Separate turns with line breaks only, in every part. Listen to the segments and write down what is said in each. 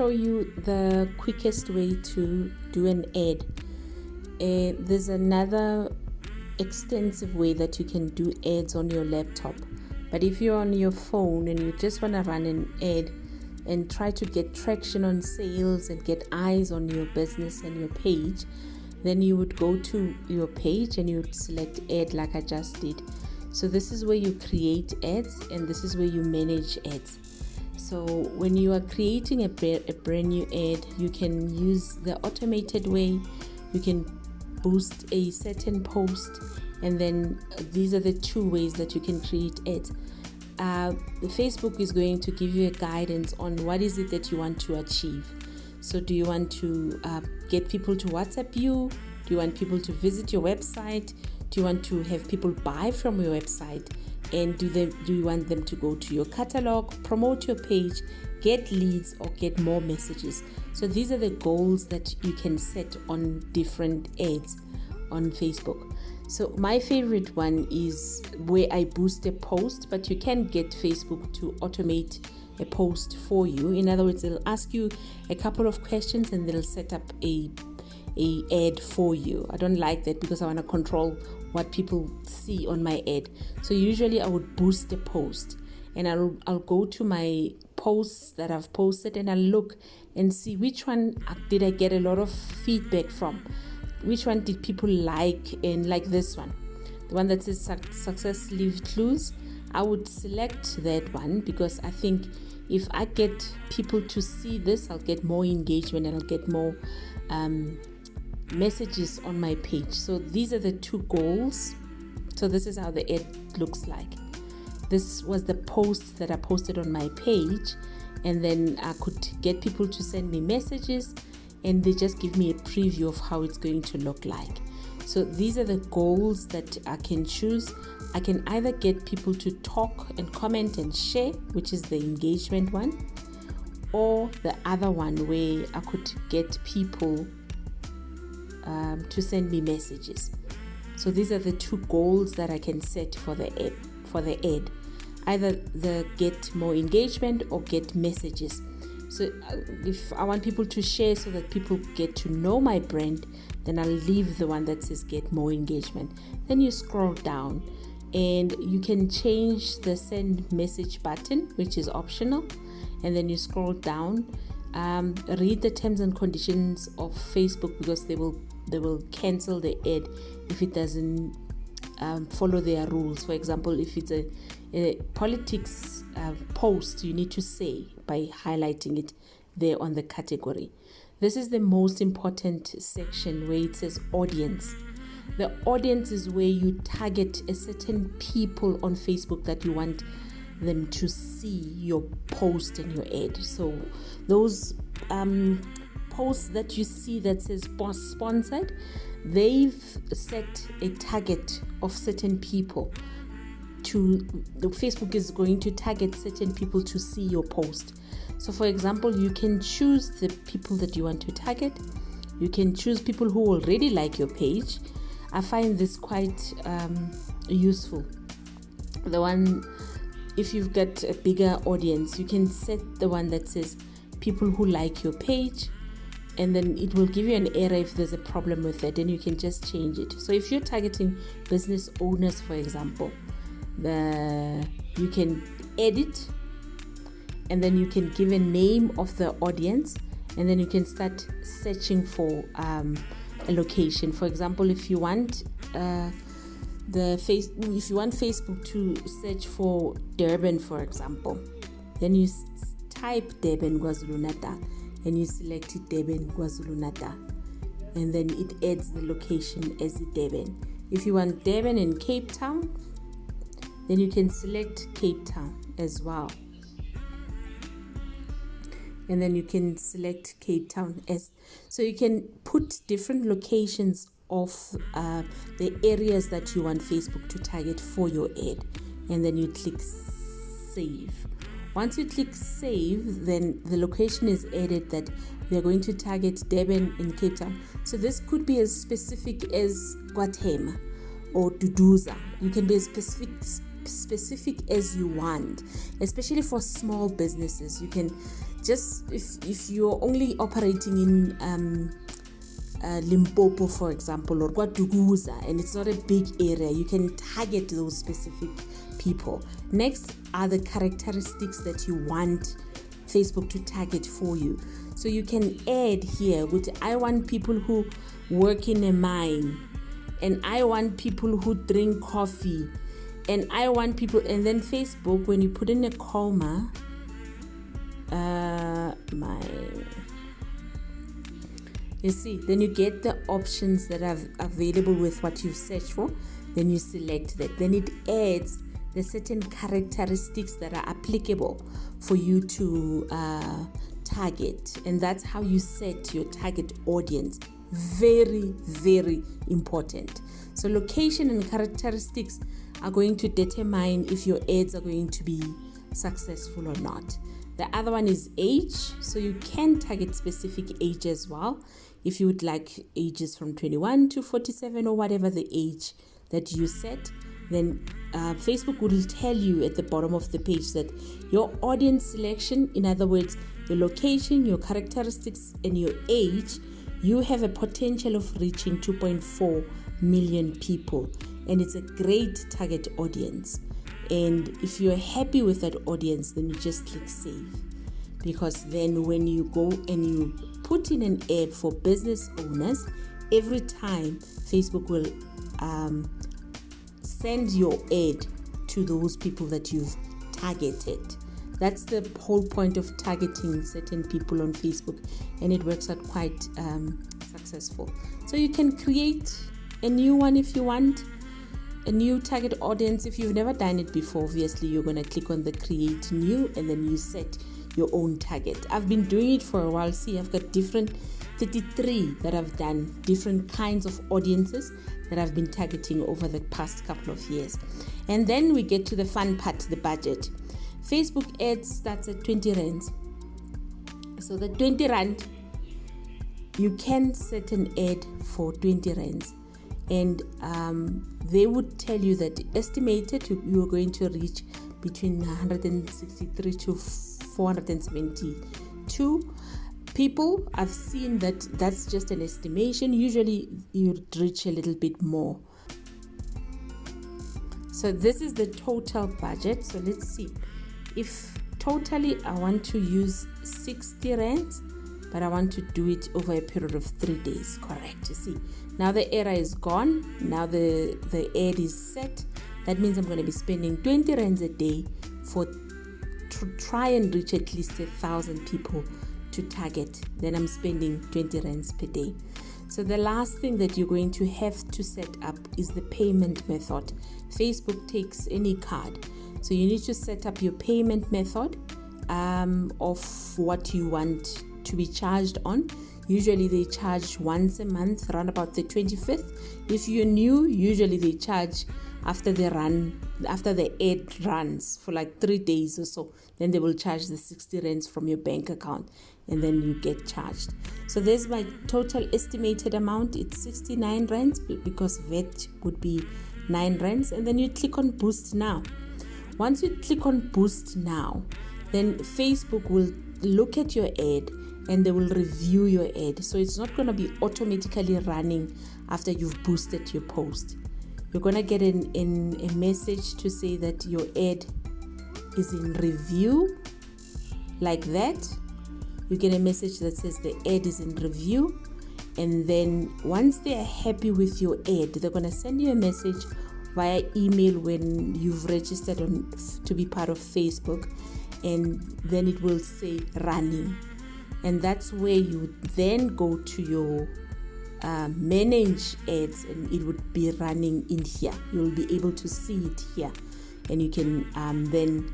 show you the quickest way to do an ad. There's another extensive way that you can do ads on your laptop. But if you're on your phone and you just want to run an ad and try to get traction on sales and get eyes on your business and your page, then you would go to your page and you would select ad like I just did. So this is where you create ads and this is where you manage ads. So when you are creating a brand new ad, you can use the automated way. You can boost a certain post, and then these are the two ways that you can create ads. Facebook is going to give you a guidance on what is it that you want to achieve. So do you want to get people to WhatsApp you? Do you want people to visit your website? Do you want to have people buy from your website? And do you want them to go to your catalog, promote your page, get leads, or get more messages? So these are the goals that you can set on different ads on Facebook. So my favorite one is where I boost a post, but you can get Facebook to automate a post for you. In other words, they'll ask you a couple of questions and they'll set up a ad for you. I don't like that because I want to control what people see on my ad. So usually I would boost a post and I'll go to my posts that I've posted and I'll look and see which one did I get a lot of feedback from. Which one did people like? And like this one, the one that says success leave clues, I would select that one because I think if I get people to see this, I'll get more engagement and I'll get more messages on my page. So these are the two goals. So this is how the ad looks like. This was the post that I posted on my page, and then I could get people to send me messages and they just give me a preview of how it's going to look like. So these are the goals that I can choose. I can either get people to talk and comment and share, which is the engagement one, or the other one where I could get people to send me messages. So these are the two goals that I can set for the ad. Either the get more engagement or get messages. So if I want people to share so that people get to know my brand, then I'll leave the one that says get more engagement. Then you scroll down and you can change the send message button, which is optional. And then you scroll down, read the terms and conditions of Facebook because they will cancel the ad if it doesn't follow their rules. For example, if it's a politics post, you need to say by highlighting it there on the category. This is the most important section where it says audience. The audience is where you target a certain people on Facebook that you want them to see your post and your ad. So those posts that you see that says boss sponsored, they've set a target of certain people. The Facebook is going to target certain people to see your post. So for example, you can choose the people that you want to target. You can choose people who already like your page. I find this quite useful. The one, if you've got a bigger audience, you can set the one that says people who like your page, and then it will give you an error if there's a problem with it, and you can just change it. So if you're targeting business owners, for example, you can edit, and then you can give a name of the audience, and then you can start searching for a location. For example, if you want Facebook to search for Durban, for example, then you type Durban, KwaZulu-Natal, and you select Durban, KwaZulu-Natal, and then it adds the location as Durban. If you want Durban in Cape Town, then you can select Cape Town as well. And then you can select Cape Town so you can put different locations of the areas that you want Facebook to target for your ad, and then you click save. Once you click save, then the location is added that they're going to target Durban in Cape Town. So this could be as specific as KwaThema or Duduza. You can be as specific as you want, especially for small businesses. You can just if you're only operating in Limpopo, for example, or Guaduguza, and it's not a big area, you can target those specific people. Next are the characteristics that you want Facebook to target for you. So you can add here with, I want people who work in a mine, and I want people who drink coffee, and I want people, and then Facebook, when you put in a comma, you see, then you get the options that are available with what you've searched for. Then you select that. Then it adds the certain characteristics that are applicable for you to target. And that's how you set your target audience. Very, very important. So location and characteristics are going to determine if your ads are going to be successful or not. The other one is age. So you can target specific age as well. If you would like ages from 21 to 47 or whatever the age that you set, then Facebook will tell you at the bottom of the page that your audience selection, in other words, your location, your characteristics, and your age, you have a potential of reaching 2.4 million people. And it's a great target audience. And if you're happy with that audience, then you just click save. Because then when you go and you put in an ad for business owners, every time Facebook will send your ad to those people that you've targeted. That's the whole point of targeting certain people on Facebook, and it works out quite successful. So you can create a new one if you want, a new target audience. If you've never done it before, obviously you're going to click on the create new, and then you set your own target. I've been doing it for a while. See, I've got 33 that I've done, different kinds of audiences that I've been targeting over the past couple of years. And then we get to the fun part, the budget. Facebook ads starts at 20 rands. So the 20 rand, you can set an ad for 20 rands. And they would tell you that estimated you are going to reach between 163 to 472 people. I've seen that that's just an estimation. Usually you'd reach a little bit more. So this is the total budget. So let's see. If totally I want to use 60 rands, but I want to do it over a period of 3 days. Correct. You see, now the error is gone. Now the ad is set. That means I'm going to be spending 20 rands a day to try and reach at least 1,000 people to target. Then I'm spending 20 rands per day. So the last thing that you're going to have to set up is the payment method. Facebook takes any card. So you need to set up your payment method of what you want to be charged on. Usually they charge once a month, around about the 25th. If you're new, usually they charge after the ad runs for like 3 days or so. Then they will charge the 60 rands from your bank account, and then you get charged. So there's my total estimated amount. It's 69 rands because VAT would be 9 rands. And then you click on boost now. Once you click on boost now, then Facebook will look at your ad and they will review your ad. So it's not going to be automatically running after you've boosted your post. You're going to get a message to say that your ad is in review, like that. You get a message that says the ad is in review. And then once they are happy with your ad, they're going to send you a message via email when you've registered to be part of Facebook. And then it will say running. And that's where you then go to your manage ads, and it would be running in here. You'll be able to see it here, and you can then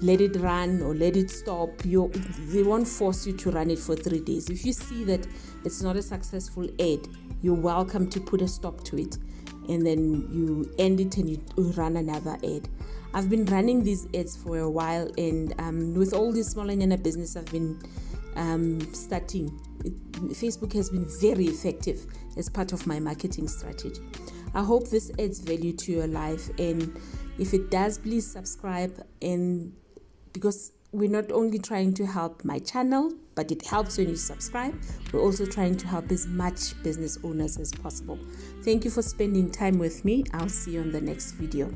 let it run or let it stop. They won't force you to run it for 3 days. If you see that it's not a successful ad, you're welcome to put a stop to it, and then you end it and you run another ad. I've been running these ads for a while, and with all this small and business I've been starting, Facebook has been very effective as part of my marketing strategy. I hope this adds value to your life, and if it does, please subscribe. And because we're not only trying to help my channel, but it helps when you subscribe. We're also trying to help as much business owners as possible. Thank you for spending time with me. I'll see you on the next video.